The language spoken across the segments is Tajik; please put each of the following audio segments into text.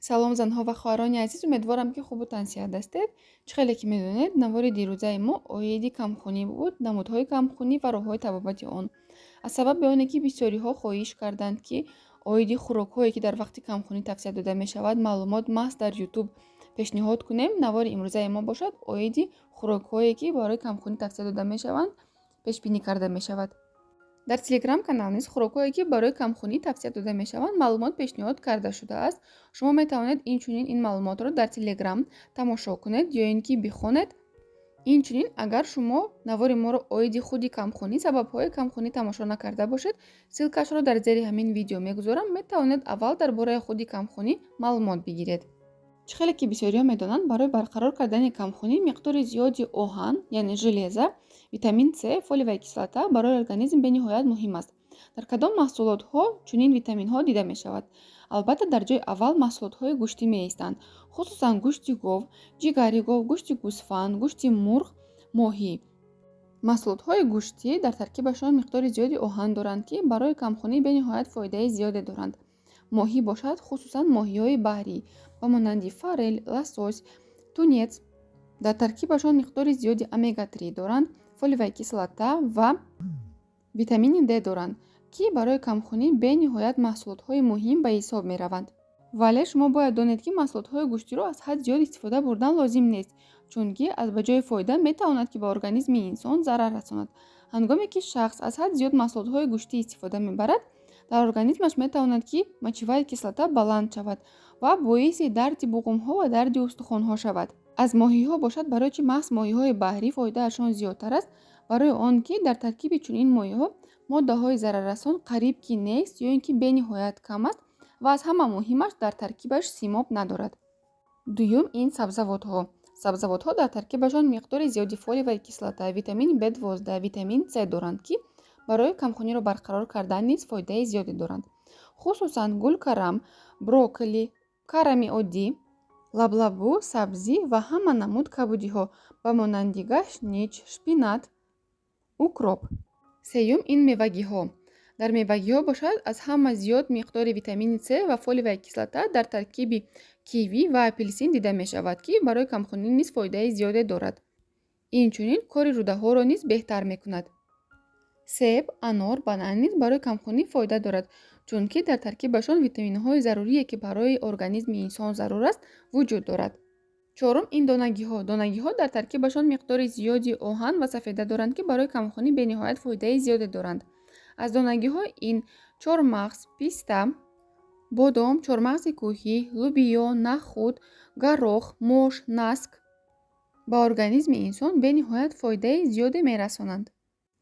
салом занҳо ва хоҳарони азиз, умедворам ки хубу тансиҳат ҳастед. Чӣ хеле ки медонед, навори дирӯзаи мо оиди камхунӣ буд, намудҳои камхунӣ ва роҳҳои табобати он. Аз сабаби оне ки бисёриҳо хоҳиш карданд ки оиди хӯрокҳое ки дар вақти камхунӣ тавсия дода мешавад маълумот маҳз дар ютуб пешниҳод кунем, навори имрӯзаи мо бошад оиди хӯрокҳое ки барои камхунӣ тавсия дода мешаванд пешбинӣ карда мешавад. Дар телеграм канал низ хӯрокҳое ки барои камхунӣ тавсия дода мешаванд маълумот пешниҳод карда шудааст. Шумо метавонед инчунин ин маълумотро дар телеграм тамошо кунед ё ин ки бихонед. Инчунин агар шумо навори моро оиди худи камхунӣ, сабабҳои камхунӣ тамошо накарда бошед, силкашро дар зери ҳамин видео мегузорам, метавонед аввал дар бораи худи камхунӣ маълумот бигиред. Чӣ хеле ки бисёриҳо медонанд, барои барқарор кардани камхунӣ миқдори зиёди оҳан, яъне железа, витамин С, фолиевая кислота барои организм бениҳоят муҳим аст. Дар кадом маҳсулотҳо чунин витаминҳо дида мешавад? Албатта дар ҷои аввал маҳсулотҳои гӯштӣ меистанд, хусусан гӯшти гов, ҷигари гов, гӯшти гӯсфанд, гӯшти мурғ, моҳӣ. маҳсулотҳои гӯштӣ дар таркибашон миқдори зиёди оҳан доранд, ки барои камхунӣ бениҳоят фоидаи зиёде доранд. моҳӣ бошад, хусусан моҳиҳои баҳрӣ ба монанди форел, лосось, тунец. Дар таркибашон миқдори зиёди омега-3 доранд, фолиевая кислота ва витамини Д доранд, ки барои камхунӣ бениҳоят маҳсулотҳои муҳим ба ҳисоб мераванд. вале шумо бояд донед, ки маҳсулотҳои гӯштиро аз ҳад зиёд истифода бурдан лозим нест, чунки аз ба ҷои фоида метавонад ки ба организми инсон зарар расонад. ҳангоме ки шахс аз ҳад зиёд маҳсулотҳои гӯштӣ истифода мебарад, дар организмаш метавонад ки мочевая кислота баланд шавад ва боиси дарди буғумҳо ва дарди устухонҳо шавад. аз моҳиҳо бошад, барои чи маҳз моҳиҳои баҳрӣ фоидаашон зиёдтар аст, барои он ки дар таркиби чунин моҳиҳо моддаҳои зараррасон қариб ки нест ё ин ки бениҳоят кам аст ва аз ҳама муҳимаш дар таркибаш симоб надорад. дуюм, ин сабзавотҳо. сабзавотҳо дар таркибашон миқдори зиёди фолиевая кислота, витамини B12, витамин С доранд, ки барои камхуниро барқарор кардан низ фоидаи зиёде доранд. хусусан гулкарам, брокколи, карами оддӣ, лаблабу, сабзӣ ва ҳама намуд кабудиҳо ба монанди гашнич, шпинат, укроп. сеюм, ин мевагиҳо. дар мевагиҳо бошад, аз ҳама зиёд миқдори витамини С ва фолиевая кислота дар таркиби киви ва апелсин дида мешавад, ки барои камхунӣ низ фоидаи зиёде дорад. инчунин кори рӯдаҳоро низ беҳтар мекунад. себ, анор, банан низ барои камхунӣ фоида дорад, чунки дар таркибашон витаминҳои зарурие ки барои организми инсон зарур аст, вуҷуд дорад. чорум, ин донагиҳо. донагиҳо дар таркибашон миқдори зиёди оҳан ва сафеда доранд, ки барои камхунӣ бениҳоят фоидаи зиёде доранд. аз донагиҳо ин чормағз, писта, бодом, чормағзи кӯҳӣ, лубиё, нахут, гарох, мош, наск ба организми инсон бениҳоят фоидаи зиёде мерасонанд.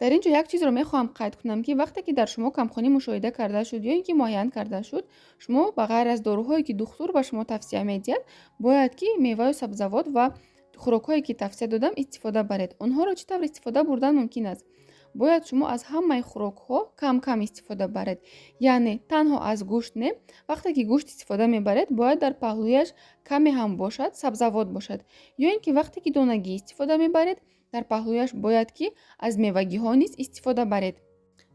дар ин ҷо як чизро мехоҳам қайд кунам, ки вақте ки дар шумо камхунӣ мушоҳида карда шуд ё ин ки муайян карда шуд, шумо ба ғайр аз доруҳое ки духтур ба шумо тавсия медиҳад, бояд ки меваю сабзавот ва хӯрокҳое ки тавсия додам истифода баред. онҳоро чӣ тавр истифода бурдан мумкин аст? бояд шумо аз ҳамаи хӯрокҳо кам истифода баред, яъне танҳо аз гӯшт не. вақте ки гӯшт истифода мебаред, бояд дар паҳлӯяш каме ҳам бошад, сабзавот бошад, ё ин ки вақте ки донагӣ истифода мебаред, дар паҳлӯяш бояд ки аз мевагиҳо низ истифода баред.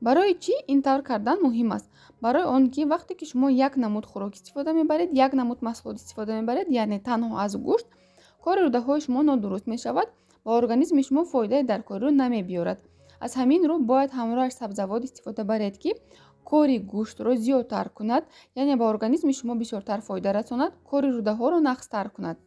барои чӣ ин тавр кардан муҳим аст? барои он ки вақте ки шумо як намуд хӯрок истифода мебаред, як намуд маҳсулот истифода мебаред, яъне танҳо аз гӯшт, кори рӯдаҳои шумо нодуруст мешавад ва организми шумо фоидае дар кориро намебиёрад. аз ҳамин рӯ бояд ҳамроҳаш сабзавот истифода баред, ки кори гӯштро зиёдтар кунад, яъне ба организми шумо бисёртар фоида расонад, кори рӯдаҳоро нақстар кунад.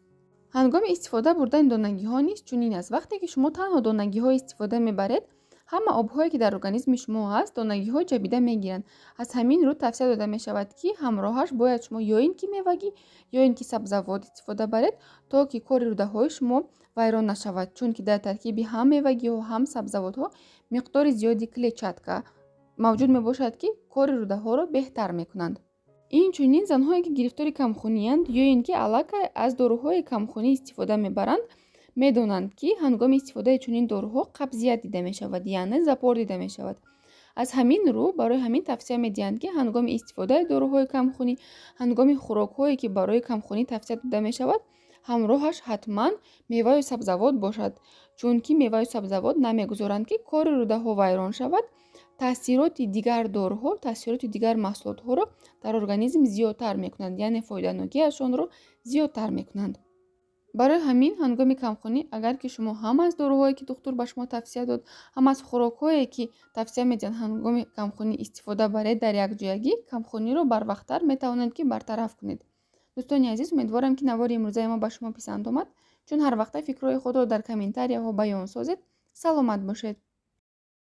ҳангоми истифода бурдани донагиҳо низ чунин аст. вақте ки шумо танҳо донагиҳо истифода мебаред, ҳама обҳое ки дар организми шумо ҳаст, донагиҳо ҷабида мегиранд. аз ҳамин рӯ тавсия дода мешавад, ки ҳамроҳаш бояд шумо ё ин ки мевагӣ ё ин ки сабзавот истифода баред, то ки кори рӯдаҳои шумо вайрон нашавад, чунки дар таркиби ҳам мевагиҳо, ҳам сабзавотҳо миқдори зиёди клетчатка мавҷуд мебошад, ки кори рӯдаҳоро беҳтар мекунанд. инчунин занҳое ки гирифтори камхунианд ё ин ки аллакай аз доруҳои камхунӣ истифода мебаранд, медонанд, ки ҳангоми истифодаи чунин доруҳо қабзият дида мешавад, яъне запор дида мешавад. аз ҳамин рӯ барои ҳамин тавсия медиҳанд, ки ҳангоми истифодаи доруҳои камхунӣ, ҳангоми хӯрокҳое ки барои камхунӣ тавсия дода мешавад, ҳамроҳаш ҳатман меваю сабзавот бошад, чунки меваю сабзавот намегузоранд, ки кори рӯдаҳо вайрон шавад таъсироти дигар дороҳо, таъсироти дигар маҳсулотҳоро дар организм зиёдтар мекунанд, яъне фоиданокиашонро зиёдтар мекунанд. барои ҳамин ҳангоми камхунӣ агар ки шумо ҳам аз дороҳое ки духтур ба шумо тавсия дод, ҳам аз хӯрокҳое ки тавсия медиҳанд ҳангоми камхунӣ истифода баред дар якҷоягӣ, камхуниро барвақттар метавонед ки бартараф кунед. дӯстони азиз, умедворам ки навори имрӯзаи мо ба шумо писанд омад. чун ҳар вақта фикрҳои худро дар комментарияҳо баён созед. саломат бошед.